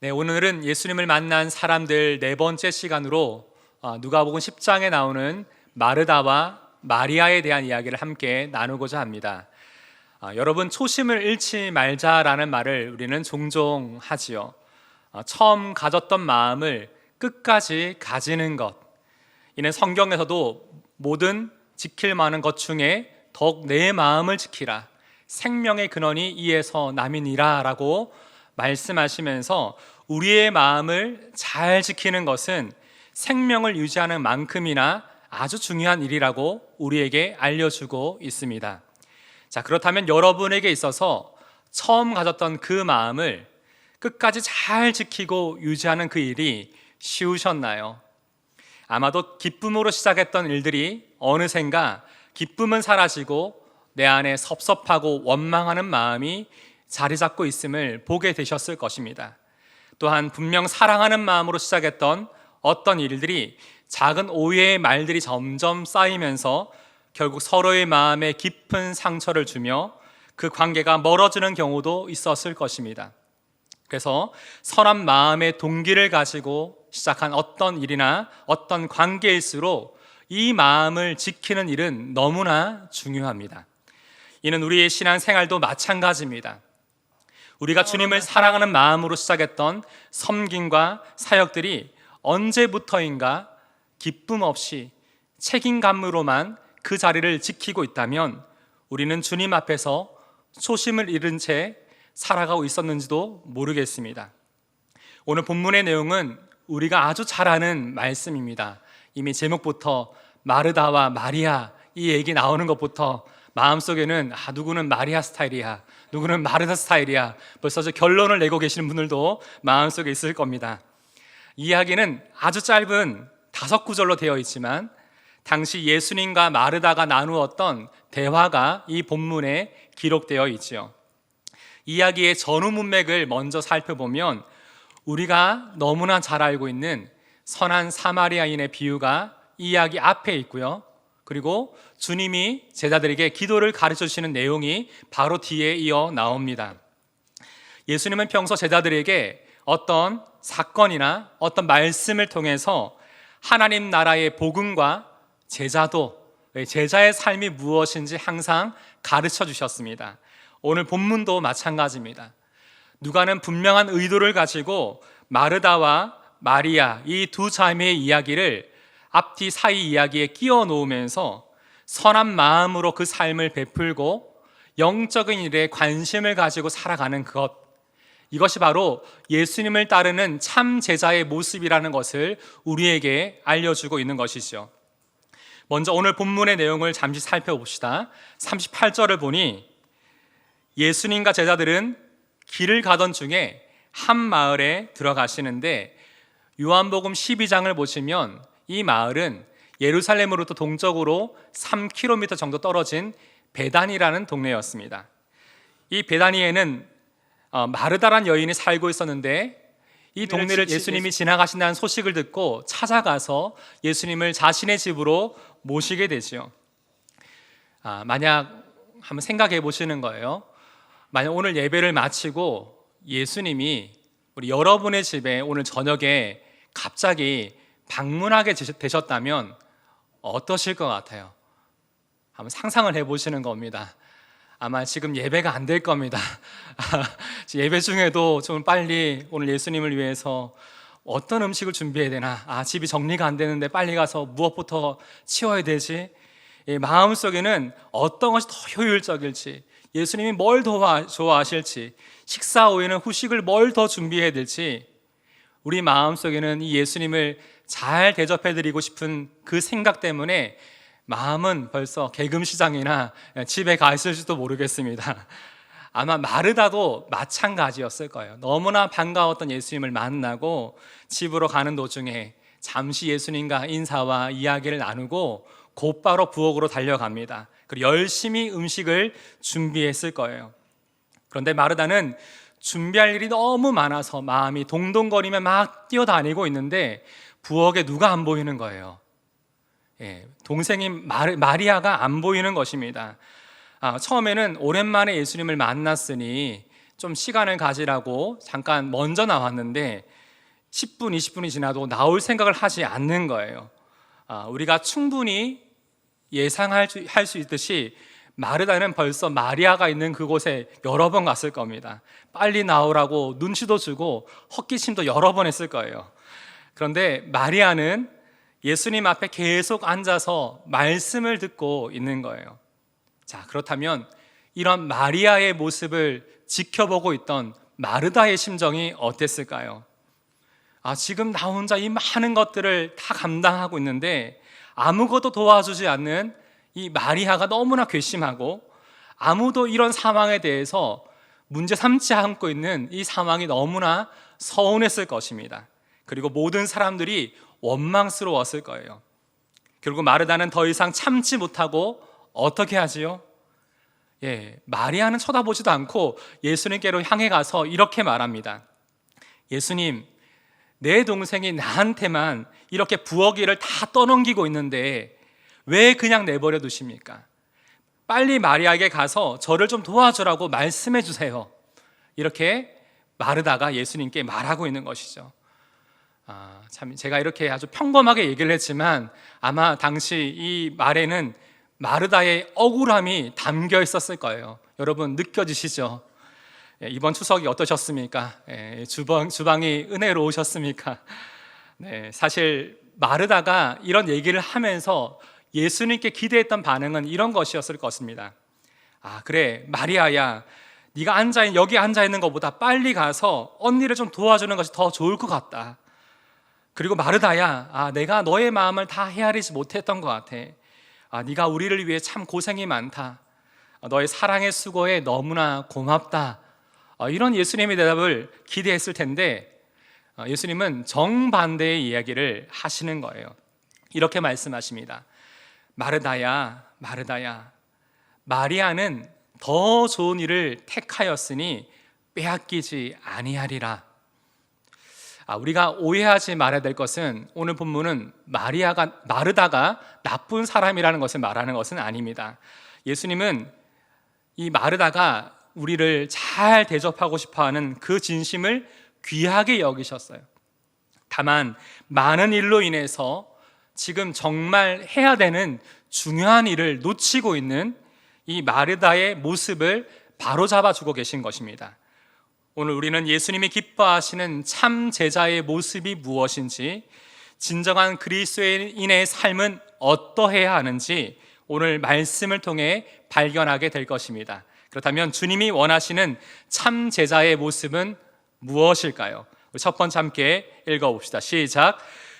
네, 오늘은 예수님을 만난 사람들 네 번째 시간으로 누가복음 10장에 나오는 마르다와 마리아에 대한 이야기를 함께 나누고자 합니다. 여러분, 초심을 잃지 말자라는 말을 우리는 종종 하지요. 처음 가졌던 마음을 끝까지 가지는 것, 이는 성경에서도 모든 지킬 만한 것 중에 더욱 내 마음을 지키라, 생명의 근원이 이에서 남이니라 라고 말씀하시면서 우리의 마음을 잘 지키는 것은 생명을 유지하는 만큼이나 아주 중요한 일이라고 우리에게 알려주고 있습니다. 자, 그렇다면 여러분에게 있어서 처음 가졌던 그 마음을 끝까지 잘 지키고 유지하는 그 일이 쉬우셨나요? 아마도 기쁨으로 시작했던 일들이 어느샌가 기쁨은 사라지고 내 안에 섭섭하고 원망하는 마음이 자리 잡고 있음을 보게 되셨을 것입니다. 또한 분명 사랑하는 마음으로 시작했던 어떤 일들이 작은 오해의 말들이 점점 쌓이면서 결국 서로의 마음에 깊은 상처를 주며 그 관계가 멀어지는 경우도 있었을 것입니다. 그래서 선한 마음의 동기를 가지고 시작한 어떤 일이나 어떤 관계일수록 이 마음을 지키는 일은 너무나 중요합니다. 이는 우리의 신앙생활도 마찬가지입니다. 우리가 주님을 사랑하는 마음으로 시작했던 섬김과 사역들이 언제부터인가 기쁨 없이 책임감으로만 그 자리를 지키고 있다면 우리는 주님 앞에서 초심을 잃은 채 살아가고 있었는지도 모르겠습니다. 오늘 본문의 내용은 우리가 아주 잘 아는 말씀입니다. 이미 제목부터 마르다와 마리아 이 얘기 나오는 것부터 마음속에는 누구는 마리아 스타일이야, 누구는 마르다 스타일이야, 벌써 저 결론을 내고 계시는 분들도 마음속에 있을 겁니다. 이야기는 아주 짧은 5구절로 되어 있지만 당시 예수님과 마르다가 나누었던 대화가 이 본문에 기록되어 있지요. 이야기의 전후 문맥을 먼저 살펴보면 우리가 너무나 잘 알고 있는 선한 사마리아인의 비유가 이야기 앞에 있고요. 그리고 주님이 제자들에게 기도를 가르쳐 주시는 내용이 바로 뒤에 이어 나옵니다. 예수님은 평소 제자들에게 어떤 사건이나 어떤 말씀을 통해서 하나님 나라의 복음과 제자의 삶이 무엇인지 항상 가르쳐 주셨습니다. 오늘 본문도 마찬가지입니다. 누가는 분명한 의도를 가지고 마르다와 마리아 이 두 자매의 이야기를 앞뒤 사이 이야기에 끼워 놓으면서 선한 마음으로 그 삶을 베풀고 영적인 일에 관심을 가지고 살아가는 것, 이것이 바로 예수님을 따르는 참 제자의 모습이라는 것을 우리에게 알려주고 있는 것이죠. 먼저 오늘 본문의 내용을 잠시 살펴봅시다. 38절을 보니 예수님과 제자들은 길을 가던 중에 한 마을에 들어가시는데, 요한복음 12장을 보시면 이 마을은 예루살렘으로부터 동쪽으로 3km 정도 떨어진 베단이라는 동네였습니다. 이 베다니에는 마르다란 여인이 살고 있었는데 이 동네를 예수님이 지나가신다는 소식을 듣고 찾아가서 예수님을 자신의 집으로 모시게 되죠. 만약 한번 생각해 보시는 거예요. 만약 오늘 예배를 마치고 예수님이 우리 여러분의 집에 오늘 저녁에 갑자기 방문하게 되셨다면 어떠실 것 같아요? 한번 상상을 해보시는 겁니다. 아마 지금 예배가 안 될 겁니다. 예배 중에도 좀 빨리 오늘 예수님을 위해서 어떤 음식을 준비해야 되나, 집이 정리가 안 되는데 빨리 가서 무엇부터 치워야 되지, 마음속에는 어떤 것이 더 효율적일지, 예수님이 뭘 더 좋아하실지, 식사 후에는 후식을 뭘 더 준비해야 될지, 우리 마음속에는 이 예수님을 잘 대접해드리고 싶은 그 생각 때문에 마음은 벌써 개금시장이나 집에 가 있을지도 모르겠습니다. 아마 마르다도 마찬가지였을 거예요. 너무나 반가웠던 예수님을 만나고 집으로 가는 도중에 잠시 예수님과 인사와 이야기를 나누고 곧바로 부엌으로 달려갑니다. 그리고 열심히 음식을 준비했을 거예요. 그런데 마르다는 준비할 일이 너무 많아서 마음이 동동거리며 막 뛰어다니고 있는데 부엌에 누가 안 보이는 거예요. 동생인 마리아가 안 보이는 것입니다. 처음에는 오랜만에 예수님을 만났으니 좀 시간을 가지라고 잠깐 먼저 나왔는데 10분, 20분이 지나도 나올 생각을 하지 않는 거예요. 우리가 충분히 예상할 수 있듯이 마르다는 벌써 마리아가 있는 그곳에 여러 번 갔을 겁니다. 빨리 나오라고 눈치도 주고 헛기침도 여러 번 했을 거예요. 그런데 마리아는 예수님 앞에 계속 앉아서 말씀을 듣고 있는 거예요. 자, 그렇다면 이런 마리아의 모습을 지켜보고 있던 마르다의 심정이 어땠을까요? 지금 나 혼자 이 많은 것들을 다 감당하고 있는데 아무것도 도와주지 않는 이 마리아가 너무나 괘씸하고 아무도 이런 상황에 대해서 문제 삼지 않고 있는 이 상황이 너무나 서운했을 것입니다. 그리고 모든 사람들이 원망스러웠을 거예요. 결국 마르다는 더 이상 참지 못하고 어떻게 하지요? 마리아는 쳐다보지도 않고 예수님께로 향해 가서 이렇게 말합니다. 예수님, 내 동생이 나한테만 이렇게 부엌 일을 다 떠넘기고 있는데 왜 그냥 내버려 두십니까? 빨리 마리아에게 가서 저를 좀 도와주라고 말씀해 주세요. 이렇게 마르다가 예수님께 말하고 있는 것이죠. 참 제가 이렇게 아주 평범하게 얘기를 했지만 아마 당시 이 말에는 마르다의 억울함이 담겨 있었을 거예요. 여러분 느껴지시죠? 이번 추석이 어떠셨습니까? 주방이 은혜로우셨습니까? 사실 마르다가 이런 얘기를 하면서 예수님께 기대했던 반응은 이런 것이었을 것입니다. 그래 마리아야, 네가 여기 앉아있는 것보다 빨리 가서 언니를 좀 도와주는 것이 더 좋을 것 같다. 그리고 마르다야, 내가 너의 마음을 다 헤아리지 못했던 것 같아. 네가 우리를 위해 참 고생이 많다. 너의 사랑의 수고에 너무나 고맙다. 이런 예수님의 대답을 기대했을 텐데 예수님은 정반대의 이야기를 하시는 거예요. 이렇게 말씀하십니다. 마르다야, 마르다야, 마리아는 더 좋은 일을 택하였으니 빼앗기지 아니하리라. 우리가 오해하지 말아야 될 것은 오늘 본문은 마르다가 나쁜 사람이라는 것을 말하는 것은 아닙니다. 예수님은 이 마르다가 우리를 잘 대접하고 싶어하는 그 진심을 귀하게 여기셨어요. 다만 많은 일로 인해서 지금 정말 해야 되는 중요한 일을 놓치고 있는 이 마르다의 모습을 바로잡아 주고 계신 것입니다. 오늘 우리는 예수님이 기뻐하시는 참 제자의 모습이 무엇인지, 진정한 그리스도인의 삶은 어떠해야 하는지 오늘 말씀을 통해 발견하게 될 것입니다. 그렇다면 주님이 원하시는 참 제자의 모습은 무엇일까요? 우리 첫 번째 함께 읽어봅시다. 시작.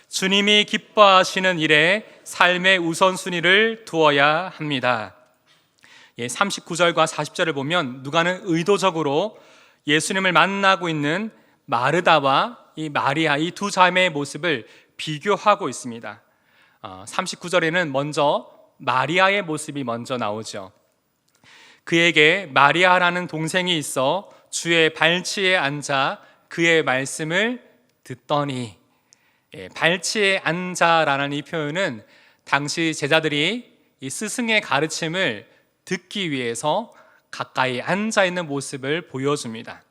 주님이 기뻐하시는 일에 삶의 우선순위를 두어야 합니다. 39절과 40절을 보면 누가는 의도적으로 예수님을 만나고 있는 마르다와 이 마리아, 이 두 자매의 모습을 비교하고 있습니다. 39절에는 먼저 마리아의 모습이 먼저 나오죠. 그에게 마리아라는 동생이 있어 주의 발치에 앉아 그의 말씀을 듣더니, 발치에 앉아라는 이 표현은 당시 제자들이 이 스승의 가르침을 듣기 위해서 가까이 앉아 있는 모습을 보여줍니다.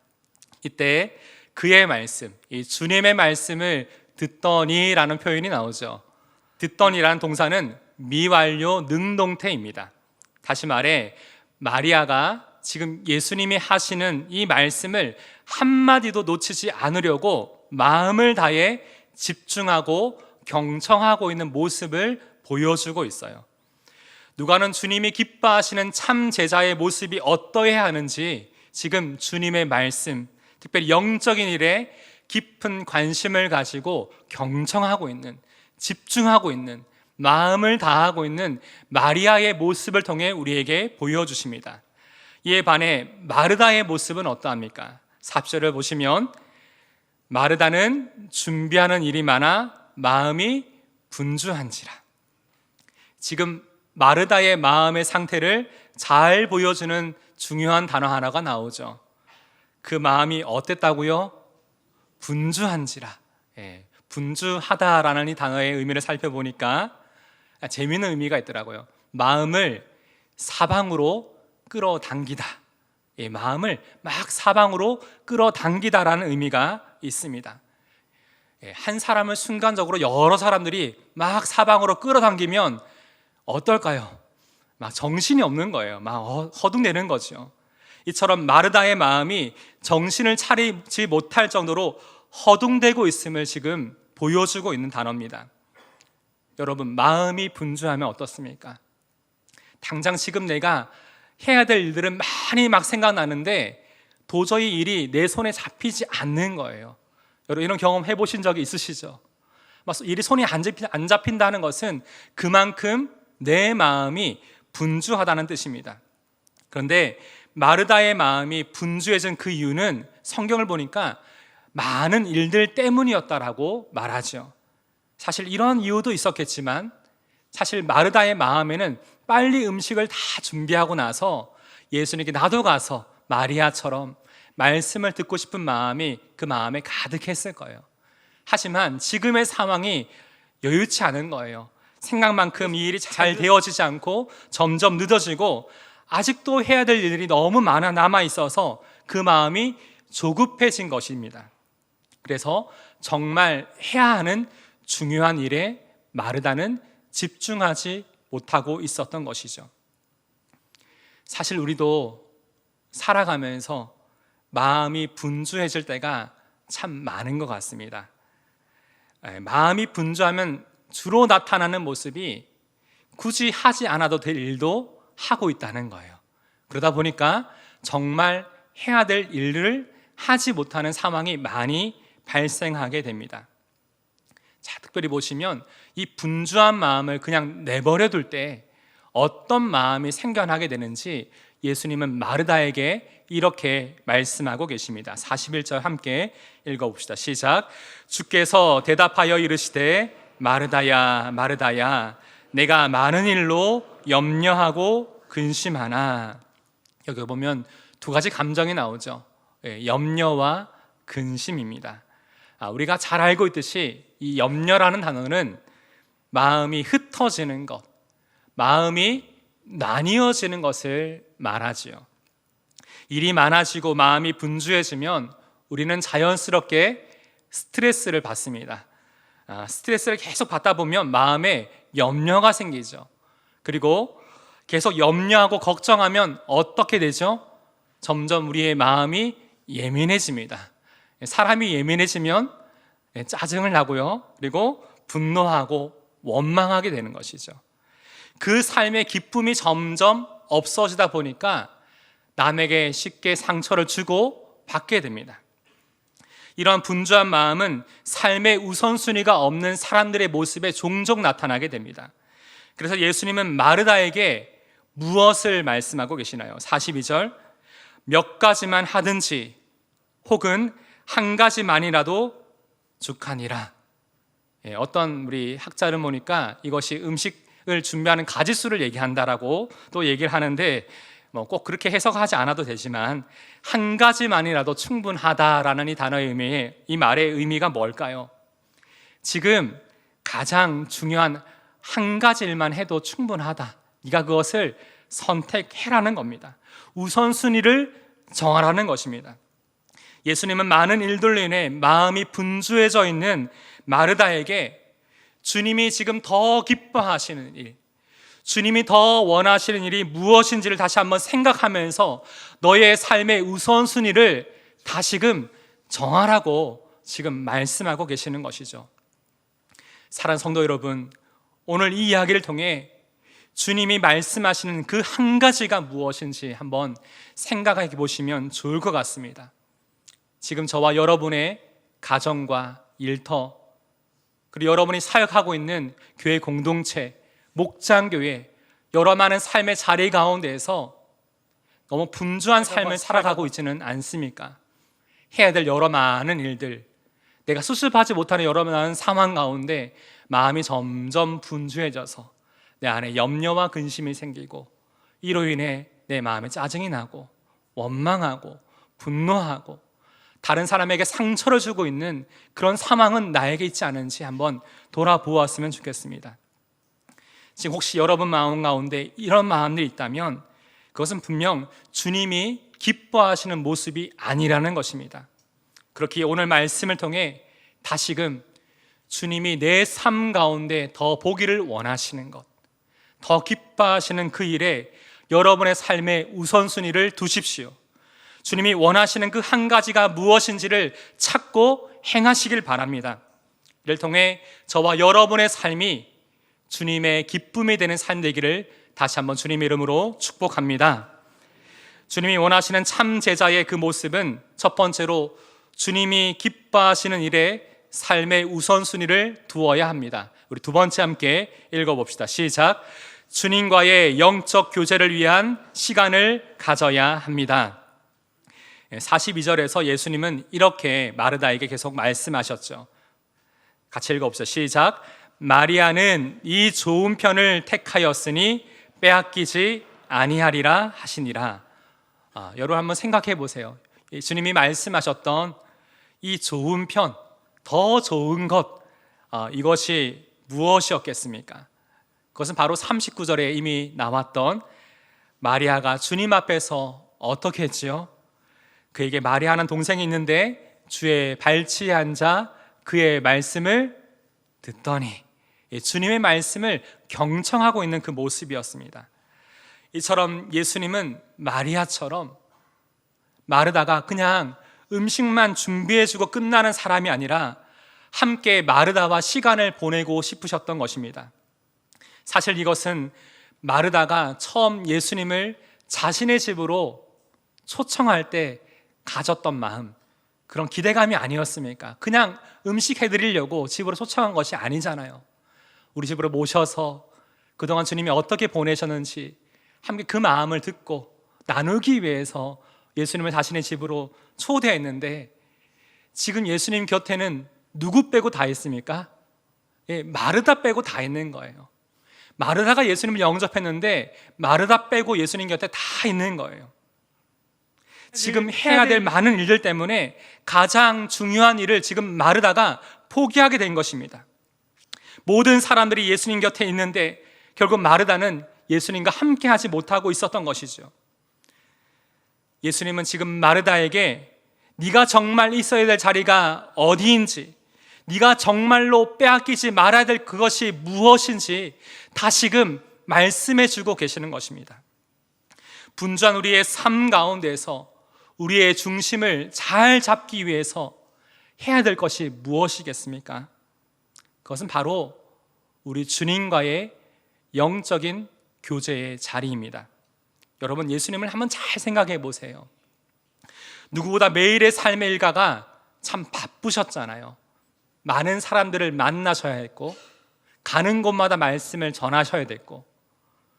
이때 그의 말씀, 이 주님의 말씀을 듣더니라는 표현이 나오죠. 듣더니라는 동사는 미완료 능동태입니다. 다시 말해 마리아가 지금 예수님이 하시는 이 말씀을 한마디도 놓치지 않으려고 마음을 다해 집중하고 경청하고 있는 모습을 보여주고 있어요. 누가는 주님이 기뻐하시는 참 제자의 모습이 어떠해야 하는지 지금 주님의 말씀, 특별히 영적인 일에 깊은 관심을 가지고 경청하고 있는, 집중하고 있는, 마음을 다하고 있는 마리아의 모습을 통해 우리에게 보여주십니다. 이에 반해 마르다의 모습은 어떠합니까? 40절을 보시면 마르다는 준비하는 일이 많아 마음이 분주한지라. 지금 마르다의 마음의 상태를 잘 보여주는 중요한 단어 하나가 나오죠. 그 마음이 어땠다고요? 분주한지라. 분주하다라는 이 단어의 의미를 살펴보니까 재미있는 의미가 있더라고요. 마음을 사방으로 끌어당기다. 이 마음을 막 사방으로 끌어당기다라는 의미가 있습니다. 한 사람을 순간적으로 여러 사람들이 막 사방으로 끌어당기면 어떨까요? 막 정신이 없는 거예요. 막 허둥대는 거죠. 이처럼 마르다의 마음이 정신을 차리지 못할 정도로 허둥대고 있음을 지금 보여주고 있는 단어입니다. 여러분, 마음이 분주하면 어떻습니까? 당장 지금 내가 해야 될 일들은 많이 막 생각나는데 도저히 일이 내 손에 잡히지 않는 거예요. 여러분, 이런 경험 해보신 적이 있으시죠? 일이 손이 안 잡힌다는 것은 그만큼 내 마음이 분주하다는 뜻입니다. 그런데 마르다의 마음이 분주해진 그 이유는 성경을 보니까 많은 일들 때문이었다라고 말하죠. 사실 이런 이유도 있었겠지만 사실 마르다의 마음에는 빨리 음식을 다 준비하고 나서 예수님께 나도 가서 마리아처럼 말씀을 듣고 싶은 마음이 그 마음에 가득했을 거예요. 하지만 지금의 상황이 여유치 않은 거예요. 생각만큼 이 일이 잘 되어지지 않고 점점 늦어지고 아직도 해야 될 일들이 너무 많아 남아 있어서 그 마음이 조급해진 것입니다. 그래서 정말 해야 하는 중요한 일에 마르다는 집중하지 못하고 있었던 것이죠. 사실 우리도 살아가면서 마음이 분주해질 때가 참 많은 것 같습니다. 마음이 분주하면 주로 나타나는 모습이 굳이 하지 않아도 될 일도 하고 있다는 거예요. 그러다 보니까 정말 해야 될 일을 하지 못하는 상황이 많이 발생하게 됩니다. 자, 특별히 보시면 이 분주한 마음을 그냥 내버려 둘 때 어떤 마음이 생겨나게 되는지 예수님은 마르다에게 이렇게 말씀하고 계십니다. 41절 함께 읽어봅시다. 시작. 주께서 대답하여 이르시되 마르다야 마르다야 내가 많은 일로 염려하고 근심하나. 여기 보면 두 가지 감정이 나오죠. 염려와 근심입니다. 우리가 잘 알고 있듯이 이 염려라는 단어는 마음이 흩어지는 것, 마음이 나뉘어지는 것을 말하지요. 일이 많아지고 마음이 분주해지면 우리는 자연스럽게 스트레스를 받습니다. 스트레스를 계속 받다 보면 마음에 염려가 생기죠. 그리고 계속 염려하고 걱정하면 어떻게 되죠? 점점 우리의 마음이 예민해집니다. 사람이 예민해지면 짜증을 나고요. 그리고 분노하고 원망하게 되는 것이죠. 그 삶의 기쁨이 점점 없어지다 보니까 남에게 쉽게 상처를 주고 받게 됩니다. 이러한 분주한 마음은 삶의 우선순위가 없는 사람들의 모습에 종종 나타나게 됩니다. 그래서 예수님은 마르다에게 무엇을 말씀하고 계시나요? 42절, 몇 가지만 하든지 혹은 한 가지만이라도 족하니라. 어떤 우리 학자를 보니까 이것이 음식을 준비하는 가짓수를 얘기한다라고 또 얘기를 하는데 꼭 그렇게 해석하지 않아도 되지만 한 가지만이라도 충분하다라는 이 단어의 의미, 이 말의 의미가 뭘까요? 지금 가장 중요한 한 가지 일만 해도 충분하다. 네가 그것을 선택해라는 겁니다. 우선순위를 정하라는 것입니다. 예수님은 많은 일들로 인해 마음이 분주해져 있는 마르다에게 주님이 지금 더 기뻐하시는 일, 주님이 더 원하시는 일이 무엇인지를 다시 한번 생각하면서 너의 삶의 우선순위를 다시금 정하라고 지금 말씀하고 계시는 것이죠. 사랑하는 성도 여러분, 오늘 이 이야기를 통해 주님이 말씀하시는 그 한 가지가 무엇인지 한번 생각해 보시면 좋을 것 같습니다. 지금 저와 여러분의 가정과 일터, 그리고 여러분이 사역하고 있는 교회 공동체, 목장교회, 여러 많은 삶의 자리 가운데에서 너무 분주한 삶을 살아가고 있지는 않습니까? 해야 될 여러 많은 일들, 내가 수습하지 못하는 여러 많은 상황 가운데 마음이 점점 분주해져서 내 안에 염려와 근심이 생기고 이로 인해 내 마음에 짜증이 나고 원망하고 분노하고 다른 사람에게 상처를 주고 있는 그런 상황은 나에게 있지 않은지 한번 돌아보았으면 좋겠습니다. 지금 혹시 여러분 마음 가운데 이런 마음들이 있다면 그것은 분명 주님이 기뻐하시는 모습이 아니라는 것입니다. 그렇기에 오늘 말씀을 통해 다시금 주님이 내 삶 가운데 더 보기를 원하시는 것, 더 기뻐하시는 그 일에 여러분의 삶의 우선순위를 두십시오. 주님이 원하시는 그 한 가지가 무엇인지를 찾고 행하시길 바랍니다. 이를 통해 저와 여러분의 삶이 주님의 기쁨이 되는 삶 되기를 다시 한번 주님의 이름으로 축복합니다. 주님이 원하시는 참 제자의 그 모습은 첫 번째로 주님이 기뻐하시는 일에 삶의 우선순위를 두어야 합니다. 우리 두 번째 함께 읽어봅시다. 시작. 주님과의 영적 교제를 위한 시간을 가져야 합니다. 42절에서 예수님은 이렇게 마르다에게 계속 말씀하셨죠. 같이 읽어봅시다. 시작. 마리아는 이 좋은 편을 택하였으니 빼앗기지 아니하리라 하시니라. 여러분 한번 생각해 보세요. 주님이 말씀하셨던 이 좋은 편, 더 좋은 것, 이것이 무엇이었겠습니까? 그것은 바로 39절에 이미 나왔던 마리아가 주님 앞에서 어떻게 했지요? 그에게 마리아는 동생이 있는데 주의 발치에 앉아 그의 말씀을 듣더니, 주님의 말씀을 경청하고 있는 그 모습이었습니다. 이처럼 예수님은 마리아처럼 마르다가 그냥 음식만 준비해주고 끝나는 사람이 아니라 함께 마르다와 시간을 보내고 싶으셨던 것입니다. 사실 이것은 마르다가 처음 예수님을 자신의 집으로 초청할 때 가졌던 마음, 그런 기대감이 아니었습니까? 그냥 음식 해드리려고 집으로 초청한 것이 아니잖아요. 우리 집으로 모셔서 그동안 주님이 어떻게 보내셨는지 함께 그 마음을 듣고 나누기 위해서 예수님을 자신의 집으로 초대했는데, 지금 예수님 곁에는 누구 빼고 다 있습니까? 마르다 빼고 다 있는 거예요. 마르다가 예수님을 영접했는데 마르다 빼고 예수님 곁에 다 있는 거예요. 지금 해야 될 많은 일들 때문에 가장 중요한 일을 지금 마르다가 포기하게 된 것입니다. 모든 사람들이 예수님 곁에 있는데 결국 마르다는 예수님과 함께 하지 못하고 있었던 것이죠. 예수님은 지금 마르다에게 네가 정말 있어야 될 자리가 어디인지, 네가 정말로 빼앗기지 말아야 될 그것이 무엇인지 다시금 말씀해 주고 계시는 것입니다. 분주한 우리의 삶 가운데서 우리의 중심을 잘 잡기 위해서 해야 될 것이 무엇이겠습니까? 그것은 바로 우리 주님과의 영적인 교제의 자리입니다. 여러분, 예수님을 한번 잘 생각해 보세요. 누구보다 매일의 삶의 일과가 참 바쁘셨잖아요. 많은 사람들을 만나셔야 했고, 가는 곳마다 말씀을 전하셔야 됐고,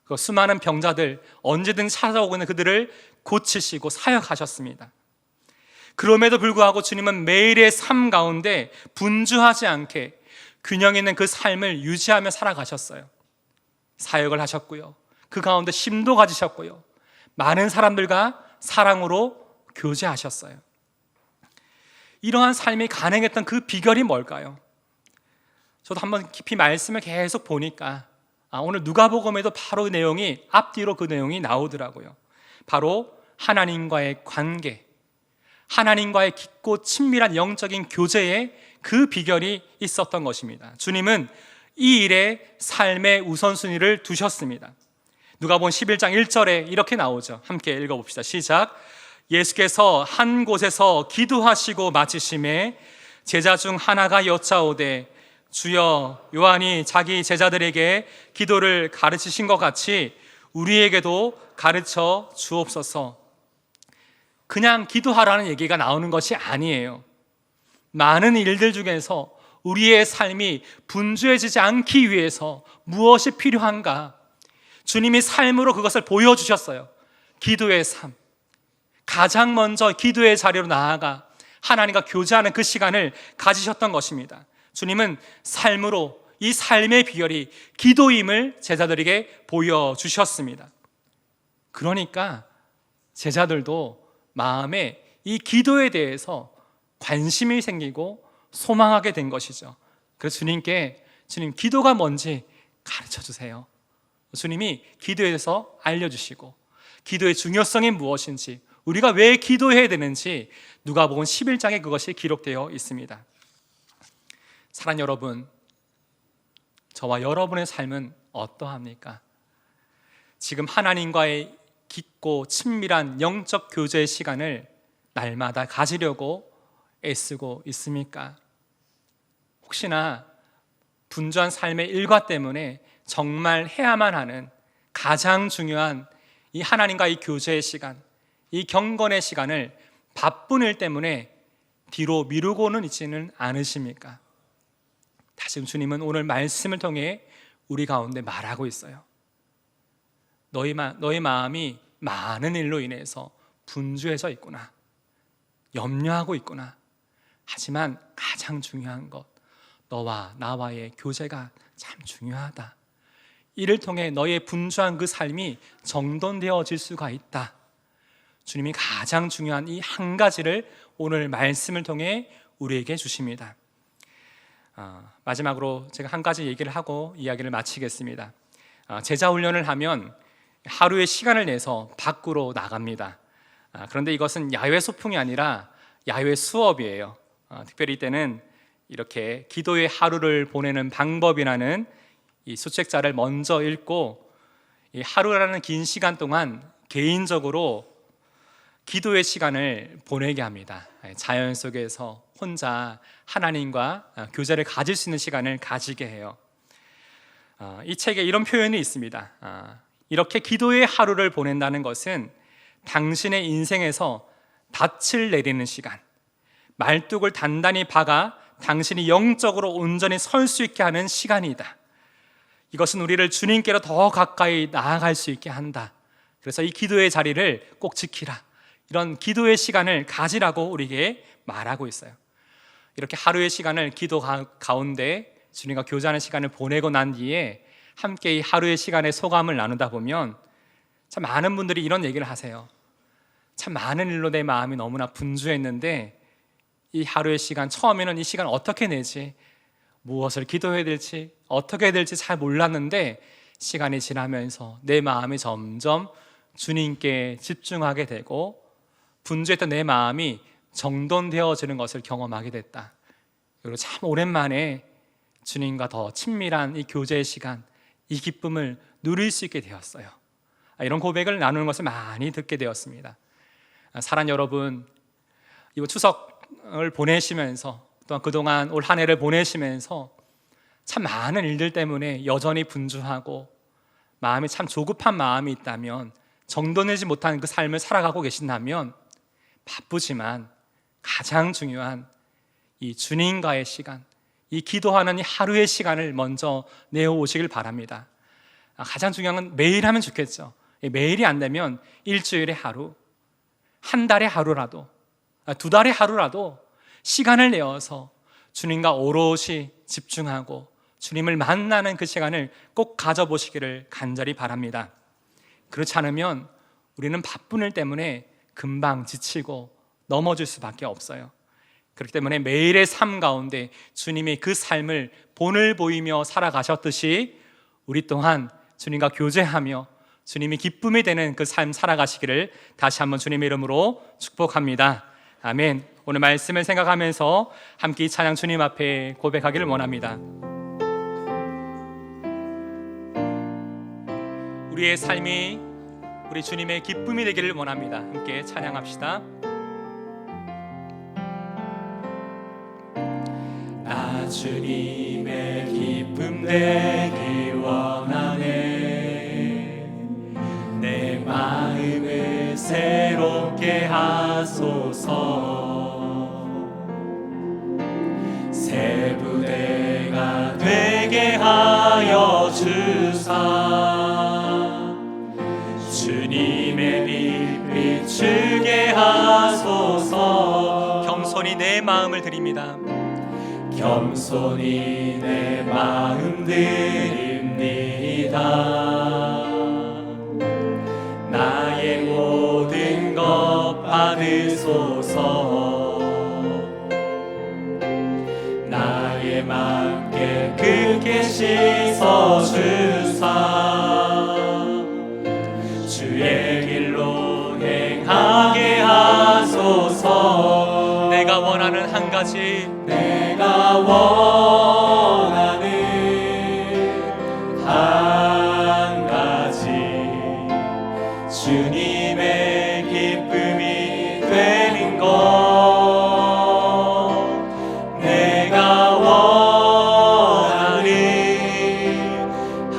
그 수많은 병자들 언제든 찾아오고 있는 그들을 고치시고 사역하셨습니다. 그럼에도 불구하고 주님은 매일의 삶 가운데 분주하지 않게 균형 있는 그 삶을 유지하며 살아가셨어요. 사역을 하셨고요, 그 가운데 심도 가지셨고요, 많은 사람들과 사랑으로 교제하셨어요. 이러한 삶이 가능했던 그 비결이 뭘까요? 저도 한번 깊이 말씀을 계속 보니까 오늘 누가복음에도 바로 그 내용이 앞뒤로 그 내용이 나오더라고요. 바로 하나님과의 관계, 하나님과의 깊고 친밀한 영적인 교제에 그 비결이 있었던 것입니다. 주님은 이 일에 삶의 우선순위를 두셨습니다. 누가복음 11장 1절에 이렇게 나오죠. 함께 읽어봅시다. 시작. 예수께서 한 곳에서 기도하시고 마치심에 제자 중 하나가 여짜오되 주여, 요한이 자기 제자들에게 기도를 가르치신 것 같이 우리에게도 가르쳐 주옵소서. 그냥 기도하라는 얘기가 나오는 것이 아니에요. 많은 일들 중에서 우리의 삶이 분주해지지 않기 위해서 무엇이 필요한가? 주님이 삶으로 그것을 보여주셨어요. 기도의 삶, 가장 먼저 기도의 자리로 나아가 하나님과 교제하는 그 시간을 가지셨던 것입니다. 주님은 삶으로 이 삶의 비결이 기도임을 제자들에게 보여주셨습니다. 그러니까 제자들도 마음에 이 기도에 대해서 관심이 생기고 소망하게 된 것이죠. 그래서 주님께 주님 기도가 뭔지 가르쳐 주세요. 주님이 기도에 대해서 알려주시고 기도의 중요성이 무엇인지, 우리가 왜 기도해야 되는지 누가복음 11장에 그것이 기록되어 있습니다. 사랑하는 여러분, 저와 여러분의 삶은 어떠합니까? 지금 하나님과의 깊고 친밀한 영적 교제의 시간을 날마다 가지려고 애쓰고 있습니까? 혹시나 분주한 삶의 일과 때문에 정말 해야만 하는 가장 중요한 이 하나님과의 교제의 시간, 이 경건의 시간을 바쁜 일 때문에 뒤로 미루고는 있지는 않으십니까? 다시 주님은 오늘 말씀을 통해 우리 가운데 말하고 있어요. 너희 마음이 많은 일로 인해서 분주해져 있구나, 염려하고 있구나. 하지만 가장 중요한 것, 너와 나와의 교제가 참 중요하다. 이를 통해 너의 분주한 그 삶이 정돈되어질 수가 있다. 주님이 가장 중요한 이 한 가지를 오늘 말씀을 통해 우리에게 주십니다. 마지막으로 제가 한 가지 얘기를 하고 이야기를 마치겠습니다. 제자 훈련을 하면 하루의 시간을 내서 밖으로 나갑니다. 그런데 이것은 야외 소풍이 아니라 야외 수업이에요. 특별히 이때는 이렇게 기도의 하루를 보내는 방법이라는 이 수책자를 먼저 읽고, 이 하루라는 긴 시간 동안 개인적으로 기도의 시간을 보내게 합니다. 자연 속에서 혼자 하나님과 교제를 가질 수 있는 시간을 가지게 해요. 이 책에 이런 표현이 있습니다. 이렇게 기도의 하루를 보낸다는 것은 당신의 인생에서 닻을 내리는 시간, 말뚝을 단단히 박아 당신이 영적으로 온전히 설 수 있게 하는 시간이다. 이것은 우리를 주님께로 더 가까이 나아갈 수 있게 한다. 그래서 이 기도의 자리를 꼭 지키라, 이런 기도의 시간을 가지라고 우리에게 말하고 있어요. 이렇게 하루의 시간을 기도 가운데 주님과 교제하는 시간을 보내고 난 뒤에 함께 이 하루의 시간의 소감을 나누다 보면 참 많은 분들이 이런 얘기를 하세요. 참 많은 일로 내 마음이 너무나 분주했는데 이 하루의 시간, 처음에는 이 시간 어떻게 내지, 무엇을 기도해야 될지, 어떻게 해야 될지 잘 몰랐는데 시간이 지나면서 내 마음이 점점 주님께 집중하게 되고 분주했던 내 마음이 정돈되어지는 것을 경험하게 됐다. 그리고 참 오랜만에 주님과 더 친밀한 이 교제의 시간, 이 기쁨을 누릴 수 있게 되었어요. 이런 고백을 나누는 것을 많이 듣게 되었습니다. 사랑하는 여러분, 이번 추석을 보내시면서 또한 그동안 올 한 해를 보내시면서 참 많은 일들 때문에 여전히 분주하고 마음이 참 조급한 마음이 있다면, 정돈되지 못한 그 삶을 살아가고 계신다면 바쁘지만 가장 중요한 이 주님과의 시간, 이 기도하는 이 하루의 시간을 먼저 내어오시길 바랍니다. 가장 중요한 건 매일 하면 좋겠죠. 매일이 안 되면 일주일에 하루, 한 달에 하루라도, 두 달에 하루라도 시간을 내어서 주님과 오롯이 집중하고 주님을 만나는 그 시간을 꼭 가져보시기를 간절히 바랍니다. 그렇지 않으면 우리는 바쁜 일 때문에 금방 지치고 넘어질 수밖에 없어요. 그렇기 때문에 매일의 삶 가운데 주님의 그 삶을 본을 보이며 살아가셨듯이 우리 또한 주님과 교제하며 주님이 기쁨이 되는 그 삶 살아가시기를 다시 한번 주님의 이름으로 축복합니다. 아멘. 오늘 말씀을 생각하면서 함께 이 찬양 주님 앞에 고백하기를 원합니다. 우리의 삶이 우리 주님의 기쁨이 되기를 원합니다. 함께 찬양합시다. 나 주님의 기쁨 되길 원하네. 내 마음을 새롭게 하소서. 새 부대가 되게 하여 주사. 주님의 빛 비추게 하소서. 겸손히 내 마음을 드립니다. 겸손히 내 마음 드립니다. 나의 모든 것 받으소서. 나의 맘 깨끗게 씻어주사. 주의 길로 내가 원하는 한 가지, 내가 원하는 한 가지, 주님의 기쁨이 되는 것. 내가 원하는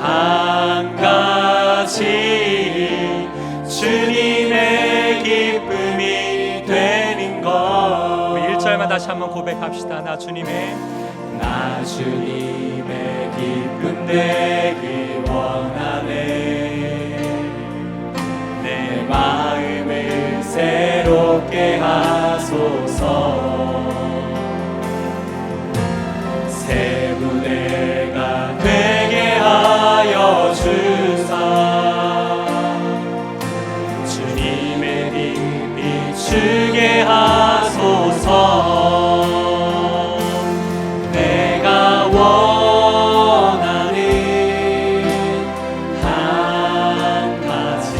한 가지, 주님의 기쁨이 되는 것. 우리 1절만 다시 한번 고백합시다. 나 주님의 기쁨 되길 원하네. 내 마음을 새롭게 하소서. 새 부대가 되게 하여 주사. 주님의 빛 비추게 하소서. 내가 원하는 한 가지,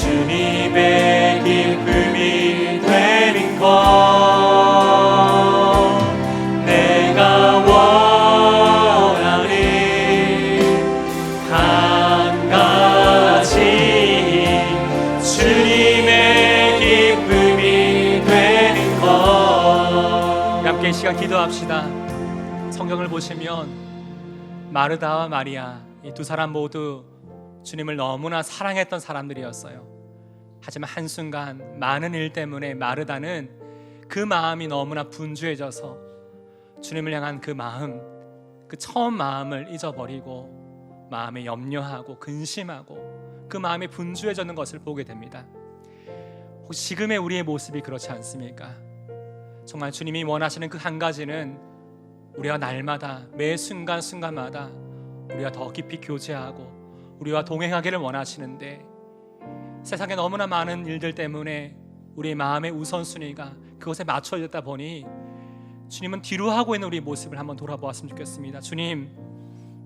주님의 기쁨이 되는 것. 내가 원하는 한 가지, 주님의 기쁨이 되는 것. 우리 함께 이 시간 기도합시다. 성경을 보시면 마르다와 마리아, 이 두 사람 모두 주님을 너무나 사랑했던 사람들이었어요. 하지만 한순간 많은 일 때문에 마르다는 그 마음이 너무나 분주해져서 주님을 향한 그 마음, 그 처음 마음을 잊어버리고 마음에 염려하고 근심하고 그 마음이 분주해지는 것을 보게 됩니다. 혹시 지금의 우리의 모습이 그렇지 않습니까? 정말 주님이 원하시는 그 한 가지는 우리와 날마다 매 순간순간마다 우리와 더 깊이 교제하고 우리와 동행하기를 원하시는데, 세상에 너무나 많은 일들 때문에 우리의 마음의 우선순위가 그것에 맞춰졌다 보니 주님은 뒤로 하고 있는 우리의 모습을 한번 돌아보았으면 좋겠습니다. 주님,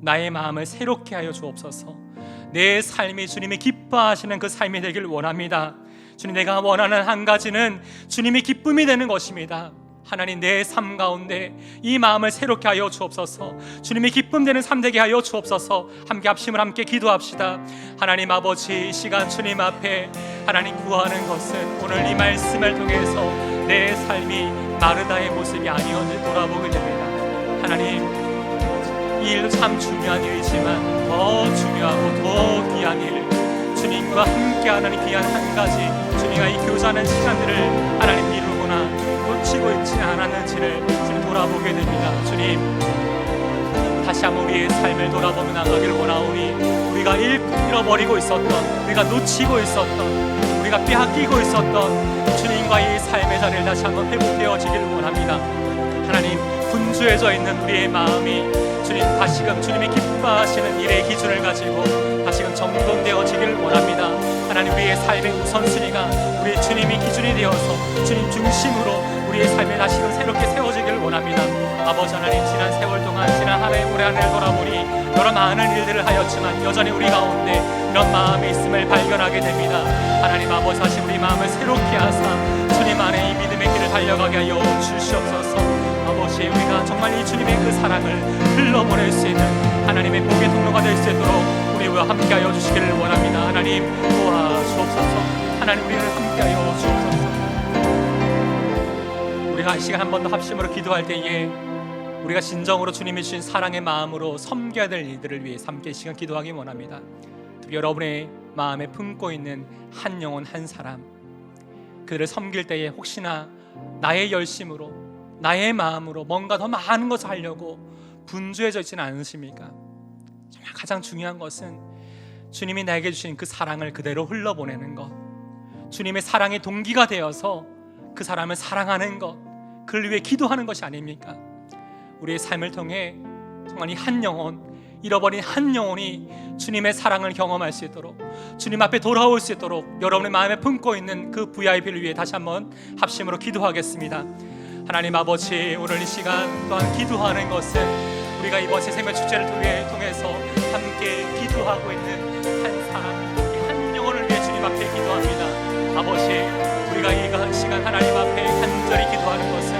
나의 마음을 새롭게 하여 주옵소서. 내 삶이 주님이 기뻐하시는 그 삶이 되길 원합니다. 주님, 내가 원하는 한 가지는 주님이 기쁨이 되는 것입니다. 하나님, 내 삶 가운데 이 마음을 새롭게 하여 주옵소서. 주님이 기쁨 되는 삶 되게 하여 주옵소서. 함께 합심을 함께 기도합시다. 하나님 아버지, 이 시간 주님 앞에 하나님 구하는 것은 오늘 이 말씀을 통해서 내 삶이 마르다의 모습이 아니었는지 돌아보게 됩니다. 하나님, 이 일도 참 중요한 일이지만 더 중요하고 더 귀한 일, 주님과 함께하는 귀한 한 가지, 주님과 이 교제하는 시간들을 하나님 미루거나 놓치고 있지 않았는지를 지금 돌아보게 됩니다. 주님, 다시 한번 우리의 삶을 돌아보며 나가기를 원하오니 우리가 잃어버리고 있었던, 우리가 놓치고 있었던, 우리가 빼앗기고 있었던 주님과의 삶의 자리를 다시 한번 회복되어지기를 원합니다. 하나님, 분주해져 있는 우리의 마음이 주님, 다시금 주님이 기뻐하시는 일의 기준을 가지고 다시금 정돈되어지기를 원합니다. 하나님, 우리의 삶의 우선순위가 우리 주님이 기준이 되어서 주님 중심으로 우리의 삶에 다시금 새롭게 세워지기를 원합니다. 아버지 하나님, 지난 세월 동안, 지난 한 해 올해 한 해를 돌아보니 여러 많은 일들을 하였지만 여전히 우리 가운데 이런 마음이 있음을 발견하게 됩니다. 하나님 아버지, 다시 우리 마음을 새롭게 하사 주님 안에 이 믿음의 길을 달려가게 하여 주시옵소서. 아버지, 우리가 정말 이 주님의 그 사랑을 흘러보낼 수 있는 하나님의 복의 통로가 될 수 있도록 우리와 함께하여 주시기를 원합니다. 하나님 도와주옵소서. 하나님, 우리를 함께하여 주옵소서. 우리가 이 시간 한 번 더 합심으로 기도할 때에 우리가 진정으로 주님이 주신 사랑의 마음으로 섬겨야 될 일들을 위해 함께 이 시간 기도하기 원합니다. 특히 여러분의 마음에 품고 있는 한 영혼 한 사람, 그들을 섬길 때에 혹시나 나의 열심으로, 나의 마음으로 뭔가 더 많은 것을 하려고 분주해져 있지는 않으십니까? 정말 가장 중요한 것은 주님이 나에게 주신 그 사랑을 그대로 흘러보내는 것, 주님의 사랑의 동기가 되어서 그 사람을 사랑하는 것, 그를 위해 기도하는 것이 아닙니까? 우리의 삶을 통해 정말 이 한 영혼, 잃어버린 한 영혼이 주님의 사랑을 경험할 수 있도록, 주님 앞에 돌아올 수 있도록 여러분의 마음에 품고 있는 그 VIP를 위해 다시 한번 합심으로 기도하겠습니다. 하나님 아버지, 오늘 이 시간 또한 기도하는 것은 우리가 이번 새생명 축제를 통해서 함께 기도하고 있는 한 사람, 이 한 영혼을 위해 주님 앞에 기도합니다. 아버지, 우리가 우리가 이 시간 하나님 앞에 간절히 기도하는 것은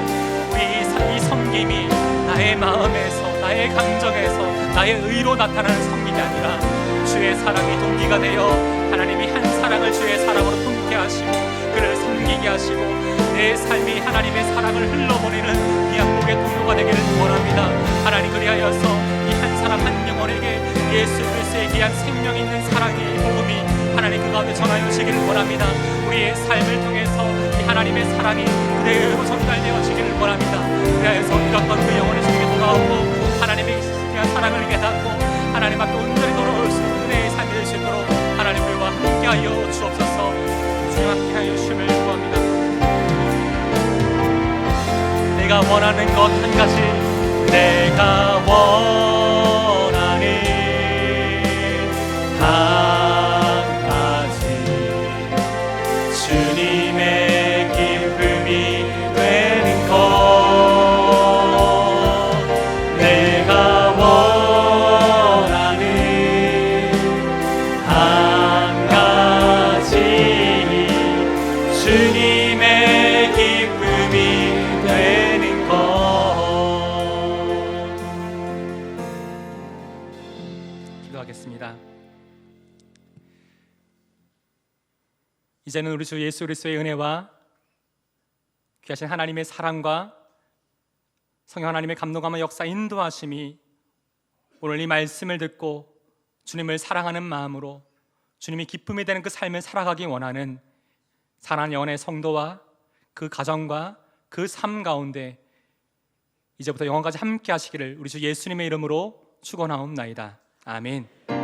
우리 이 섬김이 나의 마음에서, 나의 감정에서, 나의 의로 나타나는 섬김이 아니라 주의 사랑이 동기가 되어 하나님이 한 사랑을 주의 사랑으로 품게 하시고 그를 섬기게 하시고 내 삶이 하나님의 사랑을 흘러보내는 이 양복의 통로가 되기를 원합니다. 하나님, 그리하여서 이 한 사람 한 영혼에게 예수 그리스도의 귀한 생명 있는 사랑의 복음이 하나님 그 가운데 전하여지기를 원합니다. 우리의 삶을 통해서 이 하나님의 사랑이 그대로 전달되어지기를 원합니다. 그래서 잃었던 그 영혼의 주님께 돌아오고 하나님의 귀한 사랑을 깨닫고 하나님 앞에 온전히 돌아올 수 있는 은혜의 삶이 될 수 있도록 하나님 우리와 함께하여 주옵소서. 주님 함께하여 주심을 구합니다. 내가 원하는 것 한 가지, 내가 원하는 한 가지, 주님의 기쁨이 되는 것. 내가 원하는 한 가지, 주님의 기쁨이 되는 것. 기도하겠습니다. 이제는 우리 주 예수 그리스도의 은혜와 귀하신 하나님의 사랑과 성령 하나님의 감동하며 역사 인도하심이 오늘 이 말씀을 듣고 주님을 사랑하는 마음으로 주님이 기쁨이 되는 그 삶을 살아가기 원하는 사랑하는 영혼의 성도와 그 가정과 그 삶 가운데 이제부터 영원까지 함께 하시기를 우리 주 예수님의 이름으로 축원하옵나이다. 아멘.